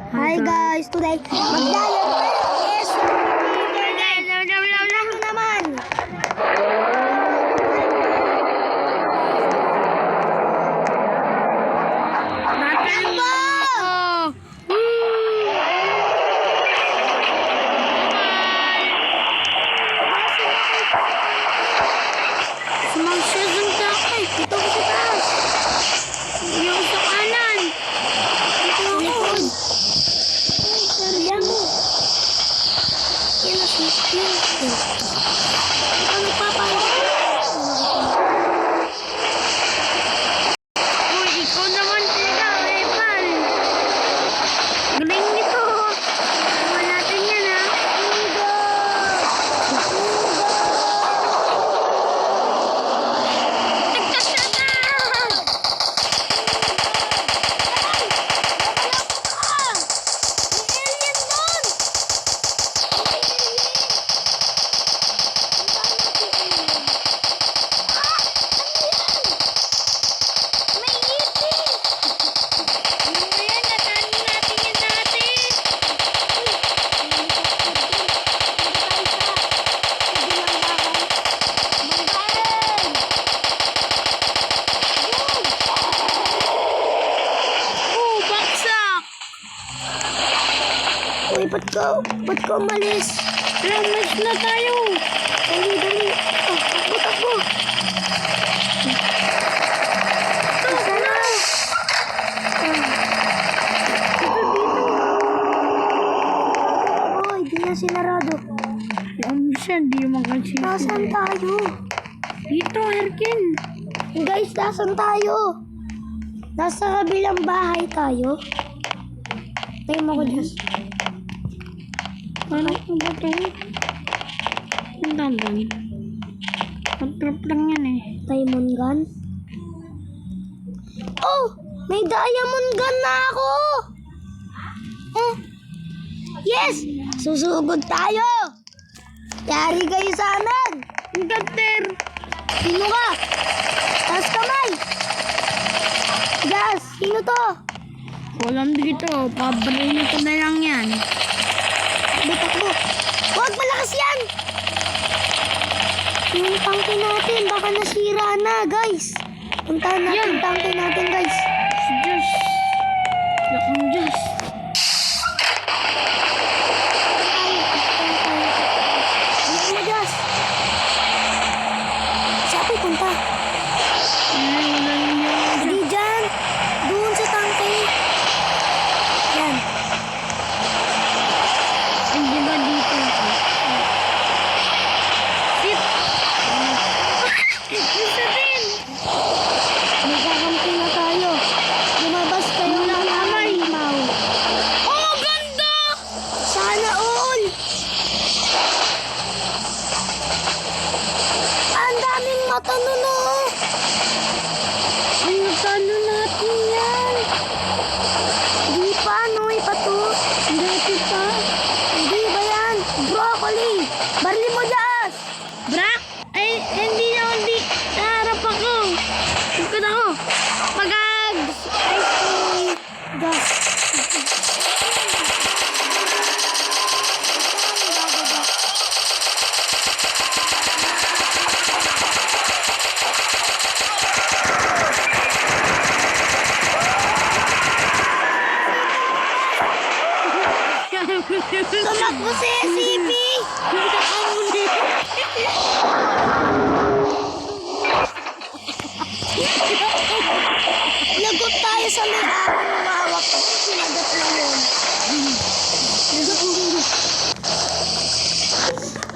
Hi guys, today maglalaro tayo is naman. Takbo! Sumagsya dun ka kay. Dito ko sa taas. Yung sa kanan. Dito ako. Likod. Yan mo. Yan na siya. Ikaw nagpapahinga. Uy, ikaw naman sila. Evan. Galing nito. Gawa natin yan ha. Tagtas na na. Ano ba yan? Natalo natin yan dati. Oh, baksak. Uy, ba't ka umalis? Ramas na tayo. Dali. Takbo. Isa na. Uy, di na sinarado. Siya, hindi makasisi. Nasaan tayo? Dito, Erkin. Guys, nasaan tayo? Nasa kabilang bahay tayo. Tayo mo ko dyan. Ano ba ito? Ang daban. Pag-trap lang yan eh. Diamond gun. Oh! May diamond gun na ako! Oh! Yes! Susugod tayo! Yari kayo sa amin! Ang cutter! Sino ka? Taas kamay! Gas! Sino to? Walang dito. Pabrain ko na lang yan. Bitak mo! Huwag malakas yan! Yung tangke natin, baka nasira na, guys! Puntahan natin Yan. yung tangke natin, guys! Si Diyos. Lakang Diyos. Ano na, gas? Sabi, punta. Ay, wala yung yan. Hindi dyan. Doon sa tangke. Yan. Hindi ba dito? Sit! Isa din! Magkakampi na tayo. Lumabas kayo ng halimaw. Oh, ganda! Sana all! Ang daming mata nun, oh. Ay, natalo natin yan. Hindi pa, no? Ipa to. Dati pa. Hindi ba yan? Broccoli. Barli mo, Jas. Brak! Ay, hindi na hindi. Naharap ako. Ikot ako. Pagags! Ay, gas. Tumakbo si SCP. Lagot tayo sa may araw ng mawak. Sinagat na yun.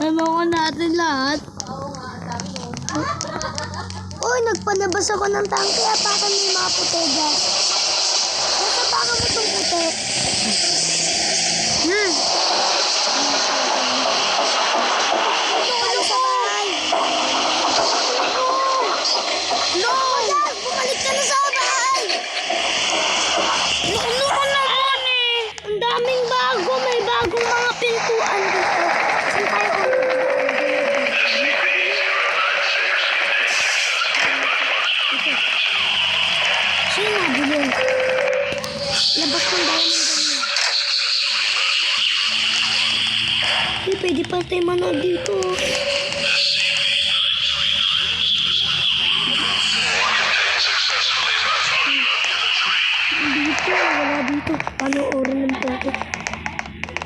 Ano ko natin lahat? Uy, nagpalabas ako ng tangke. Apakan mo yung mga puti, gas. Basta apakan mo itong puti. Tayo sa bahay. No! Gas, bumalik ka na sa bahay. Ano ko naman eh? Ang daming bago. May bagong mga pintuan dito. Saan tayo Sino nabulong? Labas ng diamond gun niya. pwede pa tayo manood dito. Wala dito. Panoorin ng photo.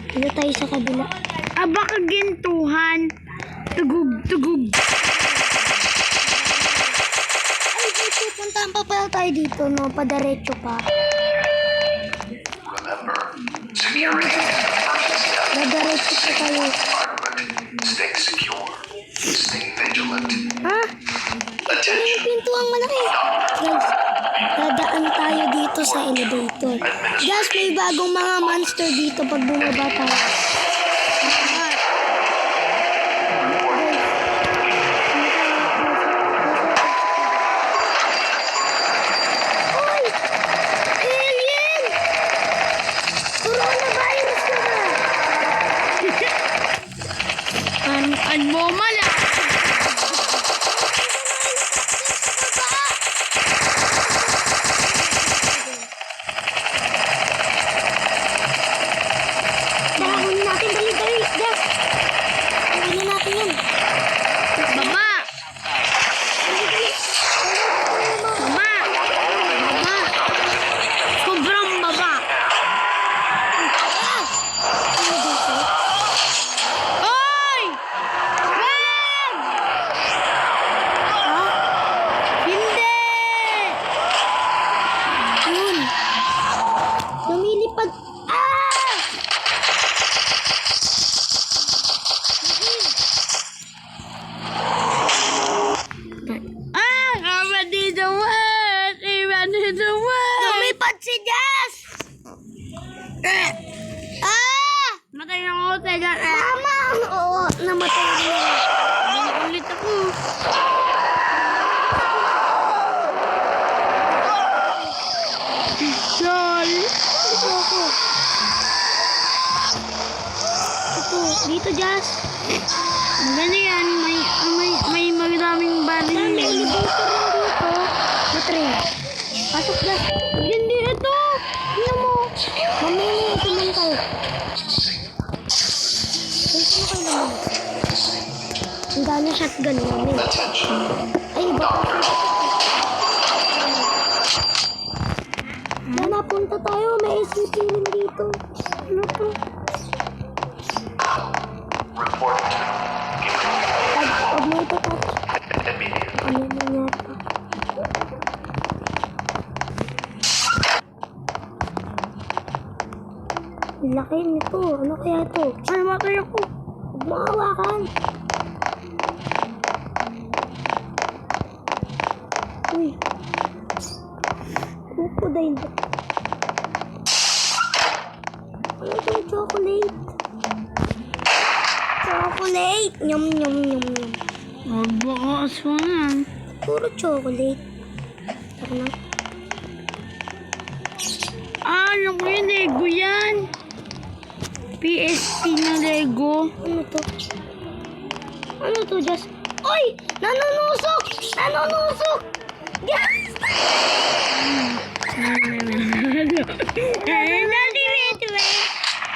Dito tayo sa kabila. Baka gintuhan. Tugug, tugug. Ay, dito. Puntahan pa pala tayo dito, no? Padaretso pa. Remember, security is the first step. Dadaretso pa tayo. Environment. Stay secure. Stay vigilant. Ha? Attention. Pinto ang malaki. Guys, dadaan tayo dito sa elevator. Guys, may bagong mga monster dito pag bumaba tayo. Oy! Alien! Coronavirus na ba? An mo mala. Bahagunin natin, dali, guys. Bahagunin natin yan. Baba. Baba. Baba. Sobrang baba. Oy! Wag! Hindi! Yun. Lumilipad. Ah! Over the world! Even in the world! Lumipad si Jazz! Ah! Matay na ako sa dyan. Mama! Oo, namatay na. Ulit ako. Sol. Dito ako. Dito, Jazz. Maganda yan. May maraming baril. May elevator lang dito. Matre. Pasok, Jazz. Hindi ito. Ano mo? Mamaya ito lang tayo. Saan kayo naman? Ang dami shotgun namin. Ay, iba pa. Saan napunta tayo? May SCP rin dito. Ano to? Report to Pag mo ito touch. immediately. Ano nangyari? Ang laki nito. Ano kaya ito? Ay, matay ako. Huwag mo hawakan. Uy. Crocodile. Ano itong chocolate? Chocolate! Nyam, nyam, nyam, nyam. Huwag mo ako aswangan. Puro chocolate. Tara na. Ano ko yun? Lego yan. PSP na Lego. Ano to? Ano to, Jess? Oy! Nanunusok! Nanunusok! Yes!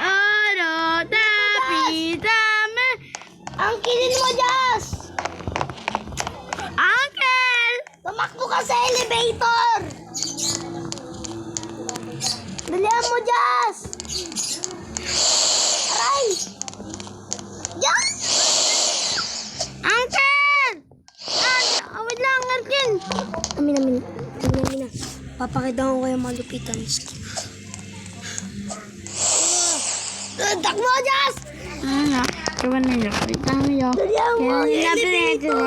Oro, tapi, tama. Ang kilin mo, Jess! Uncle! Tumakbo ka sa elevator! Dalihan mo, Jess! Aray! Jess! Uncle! Wait lang, Uncle. Amin. Papakita ko kayo malupitan. Takbo, Jess! Ano? Kawan na yun. Wait lang yun. Dalihan mo, Kaya yung natin elevator! ito.